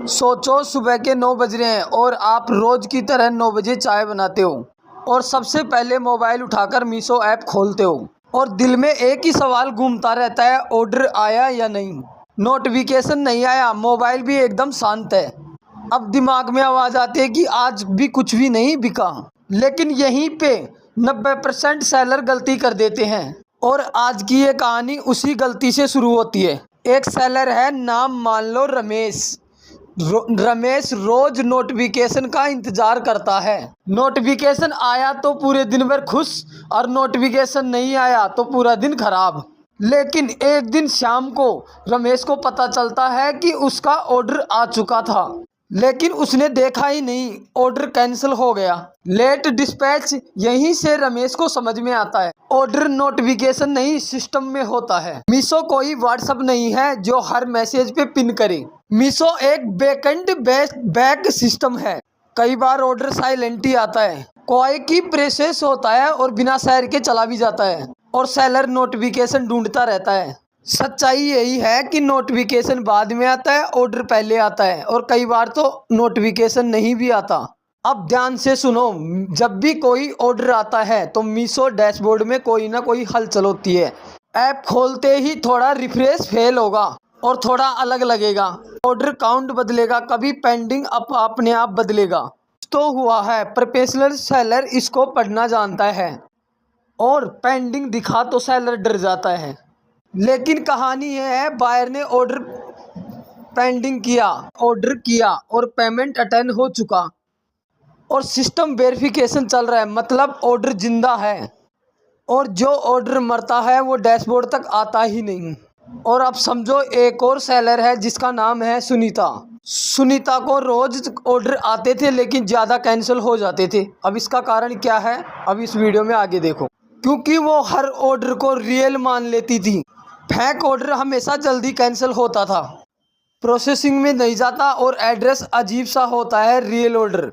सोचो सुबह के 9 बज रहे हैं और आप रोज की तरह 9 बजे चाय बनाते हो और सबसे पहले मोबाइल उठाकर मीशो ऐप खोलते हो और दिल में एक ही सवाल घूमता रहता है, ऑर्डर आया या नहीं। नोटिफिकेशन नहीं आया, मोबाइल भी एकदम शांत है। अब दिमाग में आवाज़ आती है कि आज भी कुछ भी नहीं बिका। लेकिन यहीं पे 90% सेलर गलती कर देते हैं और आज की ये कहानी उसी गलती से शुरू होती है। एक सेलर है, नाम मान लो रमेश। रमेश रोज नोटिफिकेशन का इंतजार करता है। नोटिफिकेशन आया तो पूरे दिन भर खुश और नोटिफिकेशन नहीं आया तो पूरा दिन खराब। लेकिन एक दिन शाम को रमेश को पता चलता है कि उसका ऑर्डर आ चुका था, लेकिन उसने देखा ही नहीं, ऑर्डर कैंसिल हो गया। Late dispatch. यहीं से रमेश को समझ में आता है ऑर्डर नोटिफिकेशन नहीं सिस्टम में होता है। मीशो कोई व्हाट्सएप नहीं है जो हर मैसेज पे पिन करे। मीशो एक बैकएंड बैक सिस्टम है। कई बार ऑर्डर साइलेंट ही आता है, कोई की प्रोसेस होता है और बिना शहर के चला भी जाता है और सेलर नोटिफिकेशन ढूंढता रहता है। सच्चाई यही है कि नोटिफिकेशन बाद में आता है, ऑर्डर पहले आता है और कई बार तो नोटिफिकेशन नहीं भी आता। अब ध्यान से सुनो, जब भी कोई ऑर्डर आता है तो मीशो डैशबोर्ड में कोई ना कोई हलचल होती है। ऐप खोलते ही थोड़ा रिफ्रेश फेल होगा और थोड़ा अलग लगेगा, ऑर्डर काउंट बदलेगा, कभी पेंडिंग अपने आप बदलेगा। तो हुआ है, प्रोफेशनल सेलर इसको पढ़ना जानता है और पेंडिंग दिखा तो सेलर डर जाता है। लेकिन कहानी यह है, बायर ने ऑर्डर पेंडिंग किया, ऑर्डर किया और पेमेंट अटेंड हो चुका और सिस्टम वेरिफिकेशन चल रहा है, मतलब ऑर्डर जिंदा है। और जो ऑर्डर मरता है वो डैशबोर्ड तक आता ही नहीं। और अब समझो एक और सेलर है जिसका नाम है सुनीता। सुनीता को रोज ऑर्डर आते थे लेकिन ज़्यादा कैंसिल हो जाते थे। अब इसका कारण क्या है, अब इस वीडियो में आगे देखो। क्योंकि वो हर ऑर्डर को रियल मान लेती थी। फेक ऑर्डर हमेशा जल्दी कैंसिल होता था, प्रोसेसिंग में नहीं जाता और एड्रेस अजीब सा होता है। Real order